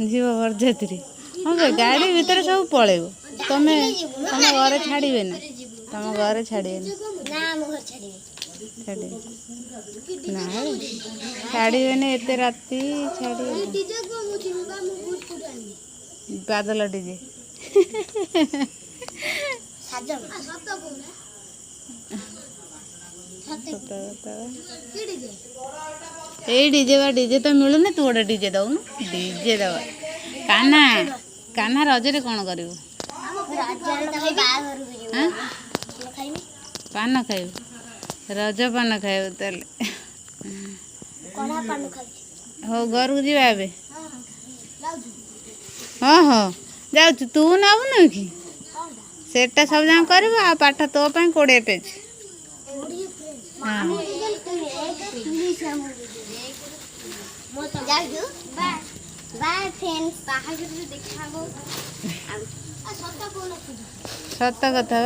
जीव बरजाती हाँ भाई गाड़ी भितर सब पलैब तमें तुम घर छाड़े ना तुम घर छाड़े ना छाड़े एत राति छाड़े बादल डीजे डीजे तो मिलूनी तू गोटे डीजे दौनु डीजे दवा कान्हा कान्हा रजरे कौन कर पान खाइब रज पान खाइब तेल हो घर को जा हाँ हाँ जाऊ तू नबुन कि सेटा सब जहाँ कर पाठ तो 20 पेज हाँ सत कथा